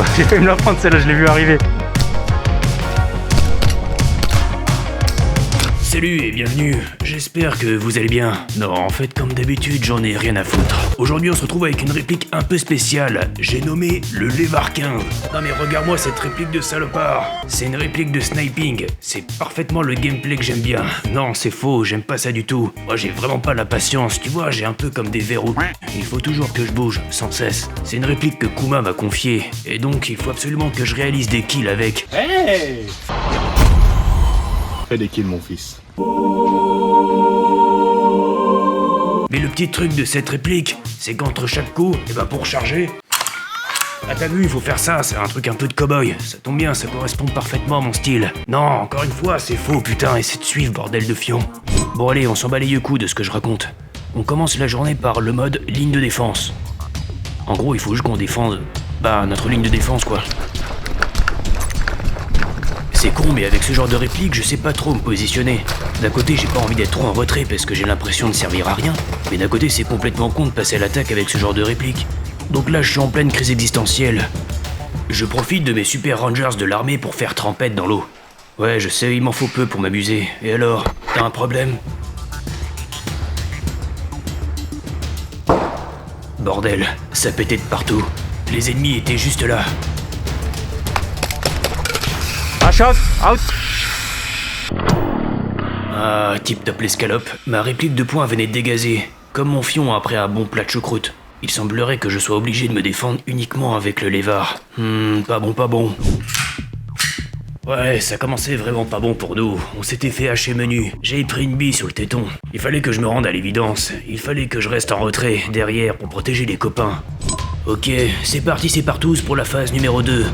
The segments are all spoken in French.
quoi. J'ai failli me la prendre celle-là, je l'ai vu arriver. Salut et bienvenue, j'espère que vous allez bien. Non, en fait, comme d'habitude, j'en ai rien à foutre. Aujourd'hui, on se retrouve avec une réplique un peu spéciale. J'ai nommé le Lévard 15. Non mais regarde-moi cette réplique de salopard. C'est une réplique de sniping. C'est parfaitement le gameplay que j'aime bien. Non, c'est faux, j'aime pas ça du tout. Moi, j'ai vraiment pas la patience, tu vois, j'ai un peu comme des verrous. Il faut toujours que je bouge, sans cesse. C'est une réplique que Kuma m'a confiée. Et donc, il faut absolument que je réalise des kills avec. Hey! Fais des kills, mon fils. Mais le petit truc de cette réplique, c'est qu'entre chaque coup, pour charger... Ah t'as vu, il faut faire ça, c'est un truc un peu de cow-boy. Ça tombe bien, ça correspond parfaitement à mon style. Non, encore une fois, c'est faux putain, essaie de suivre, bordel de fion. Bon allez, on s'en bat les yeux coups de ce que je raconte. On commence la journée par le mode ligne de défense. En gros, il faut juste qu'on défende... notre ligne de défense quoi. C'est con, mais avec ce genre de réplique, je sais pas trop me positionner. D'un côté, j'ai pas envie d'être trop en retrait parce que j'ai l'impression de servir à rien, mais d'un côté, c'est complètement con de passer à l'attaque avec ce genre de réplique. Donc là, je suis en pleine crise existentielle. Je profite de mes super rangers de l'armée pour faire trempette dans l'eau. Ouais, je sais, il m'en faut peu pour m'amuser. Et alors, t'as un problème? Bordel, ça pétait de partout. Les ennemis étaient juste là. Ah, shot, out. Ah, tip top l'escalope. Ma réplique de poing venait de dégazer. Comme mon fion après un bon plat de choucroute. Il semblerait que je sois obligé de me défendre uniquement avec le lévard. Pas bon. Ouais, ça commençait vraiment pas bon pour nous. On s'était fait hacher menu. J'ai pris une bille sur le téton. Il fallait que je me rende à l'évidence. Il fallait que je reste en retrait, derrière, pour protéger les copains. Ok, c'est parti, c'est partous pour la phase numéro 2.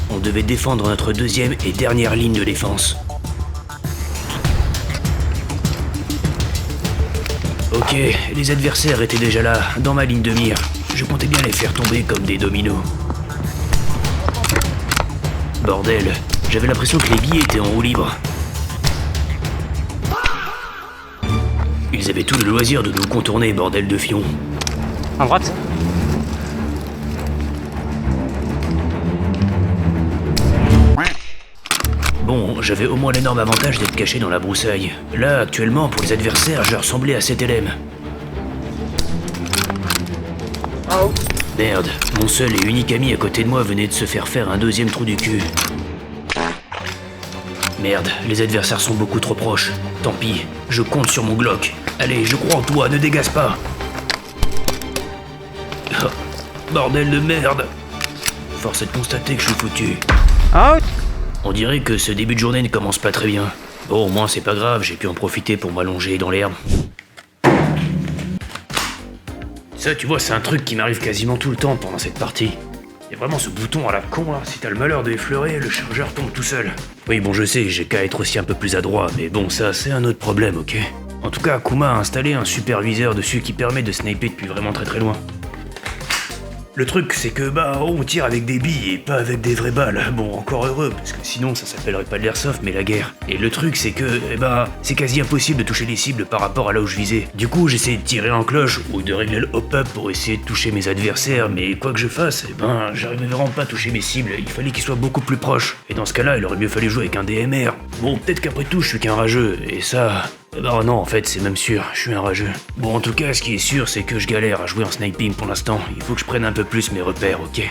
On devait défendre notre deuxième et dernière ligne de défense. Ok, les adversaires étaient déjà là, dans ma ligne de mire. Je comptais bien les faire tomber comme des dominos. Bordel, j'avais l'impression que les billets étaient en roue libre. Ils avaient tout le loisir de nous contourner, bordel de fion. À droite. Bon, j'avais au moins l'énorme avantage d'être caché dans la broussaille. Là, actuellement, pour les adversaires, je ressemblais à cet LM. Oh. Merde, mon seul et unique ami à côté de moi venait de se faire un deuxième trou du cul. Merde, les adversaires sont beaucoup trop proches. Tant pis, je compte sur mon Glock. Allez, je crois en toi, ne dégaze pas. Oh, bordel de merde. Force est de constater que je suis foutu. Out. On dirait que ce début de journée ne commence pas très bien. Bon, au moins c'est pas grave, j'ai pu en profiter pour m'allonger dans l'herbe. Ça, tu vois, c'est un truc qui m'arrive quasiment tout le temps pendant cette partie. Il y a vraiment ce bouton à la con là, si t'as le malheur de l'effleurer, le chargeur tombe tout seul. Oui, bon, je sais, j'ai qu'à être aussi un peu plus adroit, mais bon, ça, c'est un autre problème, ok? En tout cas, Kuma a installé un superviseur dessus qui permet de sniper depuis vraiment très loin. Le truc, c'est que, on tire avec des billes et pas avec des vraies balles. Bon, encore heureux, parce que sinon, ça s'appellerait pas de l'airsoft, mais la guerre. Et le truc, c'est que, c'est quasi impossible de toucher les cibles par rapport à là où je visais. Du coup, j'essaie de tirer en cloche ou de régler le hop-up pour essayer de toucher mes adversaires, mais quoi que je fasse, j'arrivais vraiment pas à toucher mes cibles. Il fallait qu'ils soient beaucoup plus proches. Et dans ce cas-là, il aurait mieux fallu jouer avec un DMR. Bon, peut-être qu'après tout, je suis qu'un rageux, et ça... non, en fait, c'est même sûr, je suis un rageux. Bon, en tout cas, ce qui est sûr, c'est que je galère à jouer en sniping pour l'instant. Il faut que je prenne un peu plus mes repères, ok?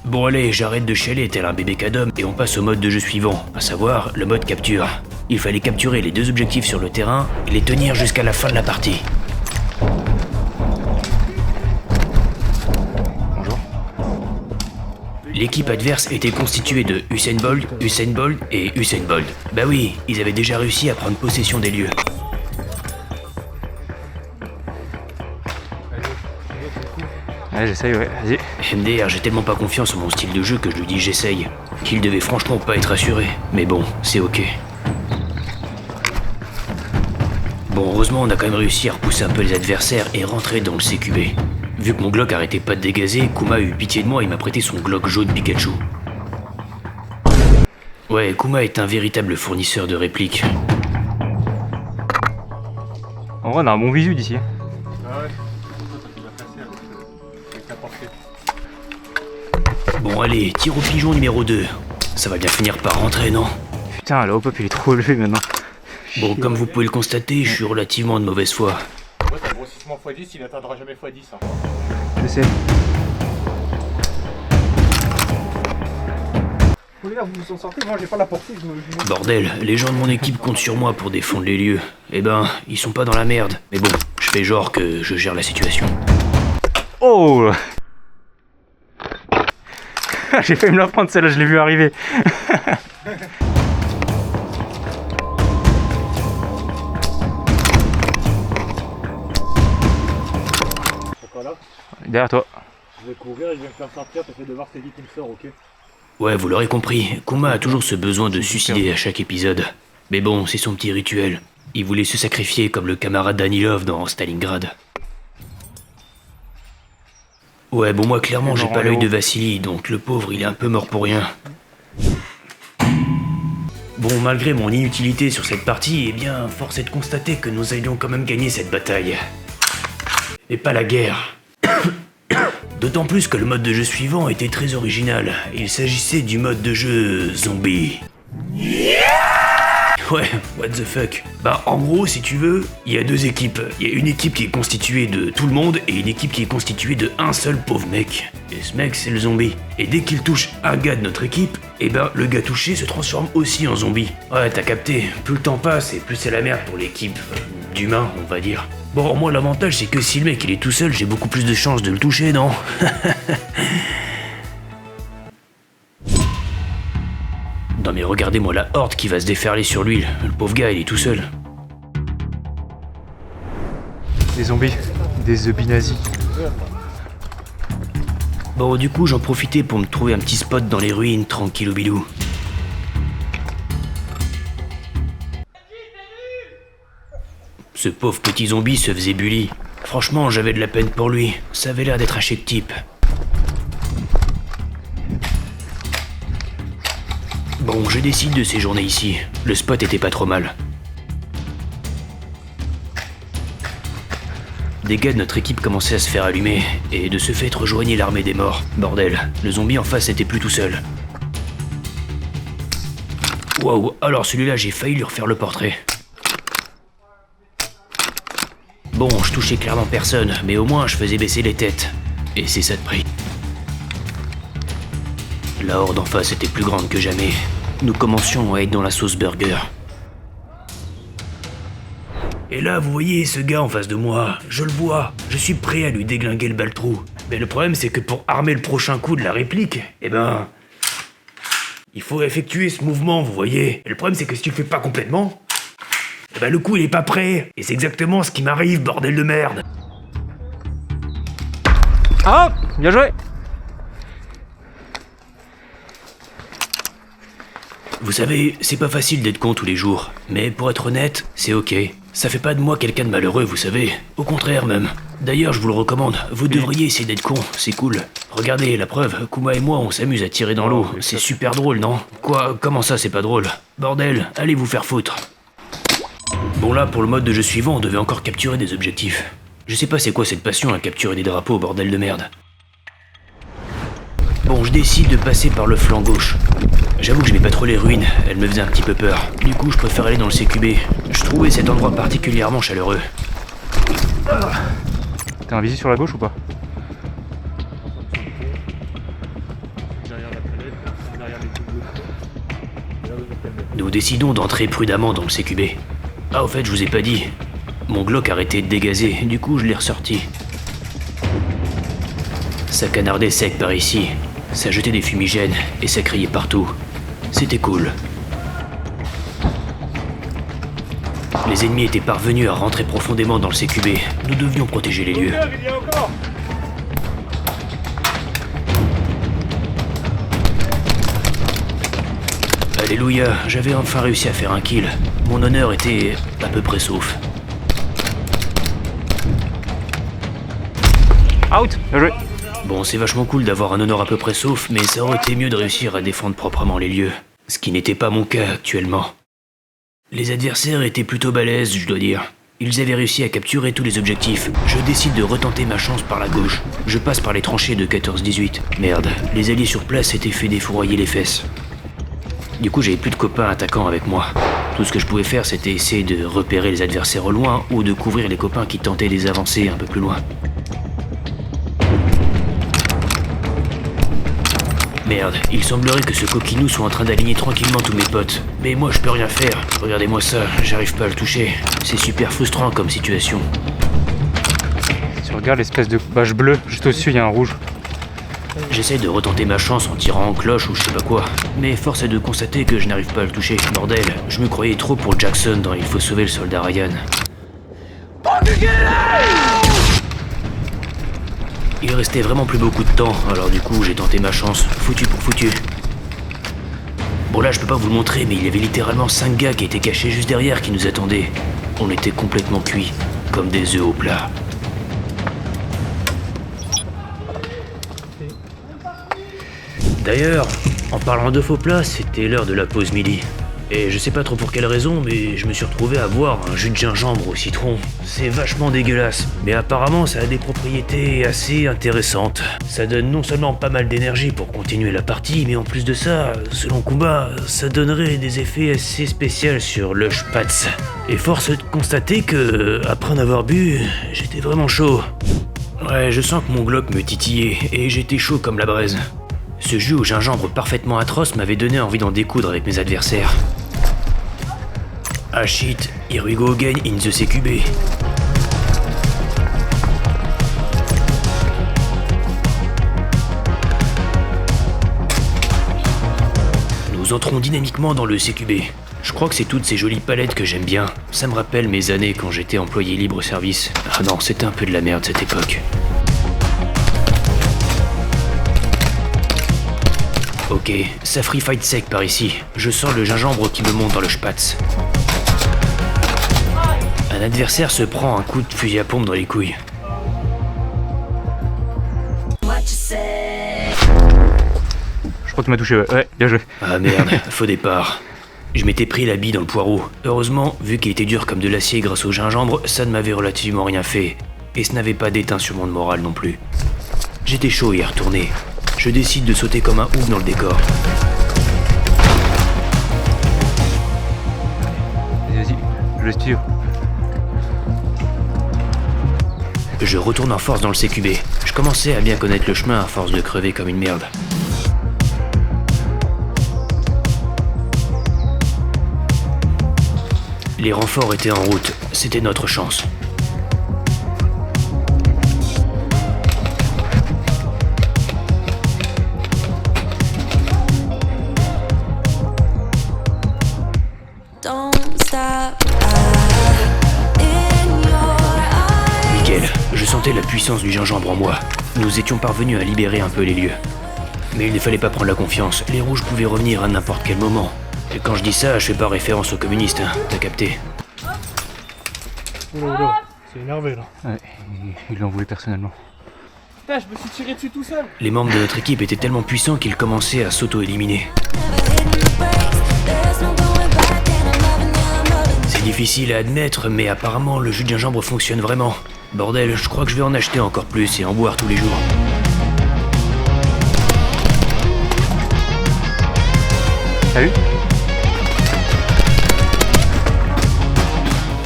Bon, allez, j'arrête de chialer tel un bébé cadom et on passe au mode de jeu suivant, à savoir le mode capture. Il fallait capturer les deux objectifs sur le terrain et les tenir jusqu'à la fin de la partie. Bonjour. L'équipe adverse était constituée de Usain Bolt et Usain Bolt. Bah oui, ils avaient déjà réussi à prendre possession des lieux. Ouais, j'essaye, ouais, vas-y. MDR, j'ai tellement pas confiance en mon style de jeu que je lui dis j'essaye. Qu'il devait franchement pas être assuré. Mais bon, c'est ok. Bon, heureusement, on a quand même réussi à repousser un peu les adversaires et rentrer dans le CQB. Vu que mon Glock arrêtait pas de dégazer, Kuma a eu pitié de moi et m'a prêté son Glock jaune Pikachu. Ouais, Kuma est un véritable fournisseur de répliques. En vrai, on a un bon visu d'ici. Ah ouais, ça fait bien passer avec sa portée. Bon allez, tir au pigeon numéro 2. Ça va bien finir par rentrer, non? Putain, le hop-up il est trop élevé maintenant. Bon, comme vous pouvez le constater, je suis relativement de mauvaise foi. Ouais, ton grossissement x10, il n'atteindra jamais x10. Hein. Je sais. Les gars, vous vous en sortez, moi j'ai pas la portée, je me... Bordel, les gens de mon équipe comptent sur moi pour défendre les lieux. Eh ben, ils sont pas dans la merde. Mais bon, je fais genre que je gère la situation. Oh. J'ai failli me la prendre celle-là, je l'ai vu arriver. Là, Derrière toi. je vais courir et je vais me faire sortir, t'essaies de voir c'est qui me sort, ok? Ouais, vous l'aurez compris, Kuma a toujours ce besoin de suicider à chaque épisode. Mais bon, c'est son petit rituel. Il voulait se sacrifier comme le camarade Danilov dans Stalingrad. Ouais, bon moi clairement j'ai pas l'œil de Vassili, donc le pauvre il est un peu mort pour rien. Bon, malgré mon inutilité sur cette partie, eh bien, force est de constater que nous allions quand même gagner cette bataille. Et pas la guerre. D'autant plus que le mode de jeu suivant était très original. Il s'agissait du mode de jeu zombie. Ouais, what the fuck. Bah en gros, si tu veux, il y a deux équipes. Il y a une équipe qui est constituée de tout le monde et une équipe qui est constituée de un seul pauvre mec. Et ce mec, c'est le zombie. Et dès qu'il touche un gars de notre équipe, eh ben le gars touché se transforme aussi en zombie. Ouais, t'as capté. Plus le temps passe et plus c'est la merde pour l'équipe d'humains, on va dire. Bon, moi l'avantage c'est que si le mec il est tout seul, j'ai beaucoup plus de chances de le toucher, non? Non mais regardez-moi la horde qui va se déferler sur lui, le pauvre gars il est tout seul. Des zombies. Des zombies nazis. Bon du coup j'en profitais pour me trouver un petit spot dans les ruines, tranquillou bilou. Ce pauvre petit zombie se faisait bully. Franchement j'avais de la peine pour lui, ça avait l'air d'être un chic type. Bon, je décide de séjourner ici. Le spot était pas trop mal. Des gars de notre équipe commençaient à se faire allumer, et de ce fait rejoignaient l'armée des morts. Bordel, le zombie en face était plus tout seul. Waouh, alors celui-là j'ai failli lui refaire le portrait. Bon, je touchais clairement personne, mais au moins je faisais baisser les têtes. Et c'est ça de prix. La horde en face était plus grande que jamais. Nous commencions à être dans la sauce burger. Et là, vous voyez ce gars en face de moi, je le vois, je suis prêt à lui déglinguer le baltrou. Mais le problème, c'est que pour armer le prochain coup de la réplique, eh ben... il faut effectuer ce mouvement, vous voyez. Et le problème, c'est que si tu le fais pas complètement, eh ben le coup, il est pas prêt. Et c'est exactement ce qui m'arrive, bordel de merde. Ah, bien joué. Vous savez, c'est pas facile d'être con tous les jours, mais pour être honnête, c'est ok. Ça fait pas de moi quelqu'un de malheureux, vous savez. Au contraire même. D'ailleurs, je vous le recommande, vous devriez essayer d'être con, c'est cool. Regardez, la preuve, Kuma et moi, on s'amuse à tirer dans l'eau. C'est super drôle, non? Quoi? Comment ça, c'est pas drôle? Bordel, allez vous faire foutre. Bon là, pour le mode de jeu suivant, on devait encore capturer des objectifs. Je sais pas c'est quoi cette passion à capturer des drapeaux, bordel de merde. Bon, je décide de passer par le flanc gauche. J'avoue que j'aimais pas trop les ruines, elles me faisaient un petit peu peur. Du coup, je préfère aller dans le CQB. Je trouvais cet endroit particulièrement chaleureux. T'as un visu sur la gauche ou pas? Nous décidons d'entrer prudemment dans le CQB. Ah, au fait, je vous ai pas dit. Mon Glock arrêtait de dégazer, du coup, je l'ai ressorti. Ça canardait sec par ici. Ça jetait des fumigènes et ça criait partout. C'était cool. Les ennemis étaient parvenus à rentrer profondément dans le CQB. Nous devions protéger les lieux. Alléluia, j'avais enfin réussi à faire un kill. Mon honneur était à peu près sauf. Out. Bien joué. Bon, c'est vachement cool d'avoir un honneur à peu près sauf, mais ça aurait été mieux de réussir à défendre proprement les lieux. Ce qui n'était pas mon cas actuellement. Les adversaires étaient plutôt balèzes, je dois dire. Ils avaient réussi à capturer tous les objectifs. Je décide de retenter ma chance par la gauche. Je passe par les tranchées de 14-18. Merde, les alliés sur place s'étaient fait défourailler les fesses. Du coup, j'avais plus de copains attaquants avec moi. Tout ce que je pouvais faire, c'était essayer de repérer les adversaires au loin ou de couvrir les copains qui tentaient de les avancer un peu plus loin. Merde, il semblerait que ce coquinou soit en train d'aligner tranquillement tous mes potes. Mais moi je peux rien faire. Regardez-moi ça, j'arrive pas à le toucher. C'est super frustrant comme situation. Tu regardes l'espèce de bâche bleue, juste au-dessus il y a un rouge. J'essaie de retenter ma chance en tirant en cloche ou je sais pas quoi. Mais force est de constater que je n'arrive pas à le toucher. Bordel, je me croyais trop pour Jackson dans Il faut sauver le soldat Ryan. Il restait vraiment plus beaucoup de temps, alors du coup j'ai tenté ma chance, foutu pour foutu. Bon là je peux pas vous le montrer, mais il y avait littéralement 5 gars qui étaient cachés juste derrière qui nous attendaient. On était complètement cuits, comme des œufs au plat. D'ailleurs, en parlant de faux plats, c'était l'heure de la pause midi. Et je sais pas trop pour quelle raison, mais je me suis retrouvé à boire un jus de gingembre au citron. C'est vachement dégueulasse, mais apparemment ça a des propriétés assez intéressantes. Ça donne non seulement pas mal d'énergie pour continuer la partie, mais en plus de ça, selon Kumba, ça donnerait des effets assez spéciaux sur le spatz. Et force est de constater que, après en avoir bu, j'étais vraiment chaud. Ouais, je sens que mon glock me titillait, et j'étais chaud comme la braise. Ce jus au gingembre parfaitement atroce m'avait donné envie d'en découdre avec mes adversaires. Ah shit, here we go again in the CQB. Nous entrons dynamiquement dans le CQB. Je crois que c'est toutes ces jolies palettes que j'aime bien. Ça me rappelle mes années quand j'étais employé libre-service. Ah non, c'était un peu de la merde cette époque. Ok, ça free fight sec par ici. Je sens le gingembre qui me monte dans le spatz. Un adversaire se prend un coup de fusil à pompe dans les couilles. Je crois que tu m'as touché, ouais, bien joué. Ah merde, faux départ. Je m'étais pris la bille dans le poireau. Heureusement, vu qu'il était dur comme de l'acier grâce au gingembre, ça ne m'avait relativement rien fait. Et ce n'avait pas d'éteint sur mon moral non plus. J'étais chaud à y retourner. Je décide de sauter comme un ouf dans le décor. Vas-y, je laisse suivre. Je retourne en force dans le CQB. Je commençais à bien connaître le chemin à force de crever comme une merde. Les renforts étaient en route, c'était notre chance. Nickel, je sentais la puissance du gingembre en moi. Nous étions parvenus à libérer un peu les lieux. Mais il ne fallait pas prendre la confiance, les rouges pouvaient revenir à n'importe quel moment. Et quand je dis ça, je fais pas référence aux communistes, hein, t'as capté. Oula, c'est énervé là. Ouais, il l'en voulait personnellement. Putain, je me suis tiré dessus tout seul. Les membres de notre équipe étaient tellement puissants qu'ils commençaient à s'auto-éliminer. C'est difficile à admettre, mais apparemment le jus de gingembre fonctionne vraiment. Bordel, je crois que je vais en acheter encore plus et en boire tous les jours. T'as vu?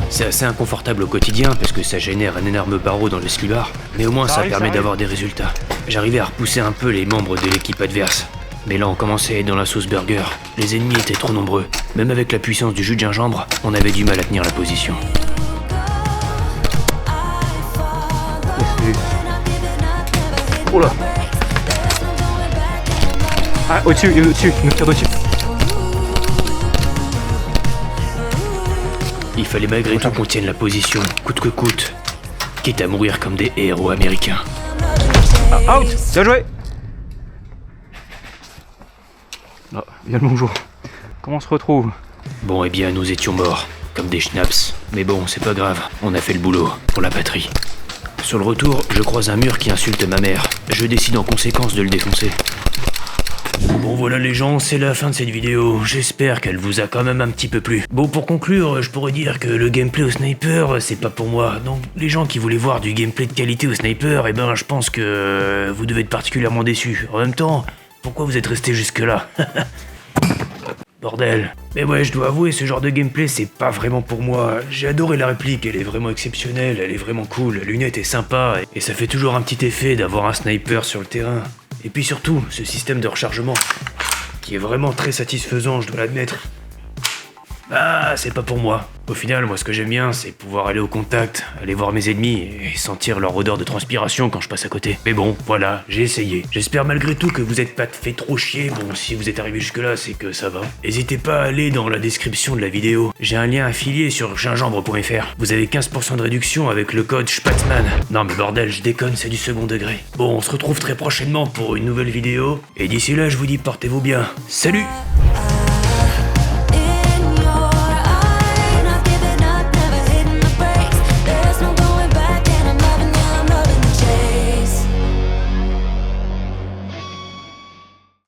C'est assez inconfortable au quotidien parce que ça génère un énorme barreau dans le slibard, mais au moins ça permet d'avoir des résultats. J'arrivais à repousser un peu les membres de l'équipe adverse. Mais là on commençait à être dans la sauce burger. Les ennemis étaient trop nombreux. Même avec la puissance du jus de gingembre, on avait du mal à tenir la position. Oh là! Ah, au-dessus, il nous tire dessus. Il fallait malgré tout qu'on tienne la position, coûte que coûte. Quitte à mourir comme des héros américains. Ah, out! Bien joué! Ah, bien le bonjour. Comment on se retrouve? Bon, eh bien, nous étions morts, comme des schnapps. Mais bon, c'est pas grave, on a fait le boulot, pour la patrie. Sur le retour, je croise un mur qui insulte ma mère. Je décide en conséquence de le défoncer. Bon voilà les gens, c'est la fin de cette vidéo. J'espère qu'elle vous a quand même un petit peu plu. Bon pour conclure, je pourrais dire que le gameplay au sniper, c'est pas pour moi. Donc les gens qui voulaient voir du gameplay de qualité au sniper, eh ben je pense que vous devez être particulièrement déçus. En même temps, pourquoi vous êtes resté jusque là? Bordel. Mais ouais, je dois avouer, ce genre de gameplay, c'est pas vraiment pour moi. J'ai adoré la réplique, elle est vraiment exceptionnelle, elle est vraiment cool, la lunette est sympa, et ça fait toujours un petit effet d'avoir un sniper sur le terrain. Et puis surtout, ce système de rechargement, qui est vraiment très satisfaisant, je dois l'admettre. Ah, c'est pas pour moi. Au final, moi, ce que j'aime bien, c'est pouvoir aller au contact, aller voir mes ennemis et sentir leur odeur de transpiration quand je passe à côté. Mais bon, voilà, j'ai essayé. J'espère malgré tout que vous êtes pas fait trop chier. Bon, si vous êtes arrivé jusque-là, c'est que ça va. N'hésitez pas à aller dans la description de la vidéo. J'ai un lien affilié sur gingembre.fr. Vous avez 15% de réduction avec le code Spatzman. Non mais bordel, je déconne, c'est du second degré. Bon, on se retrouve très prochainement pour une nouvelle vidéo. Et d'ici là, je vous dis portez-vous bien. Salut!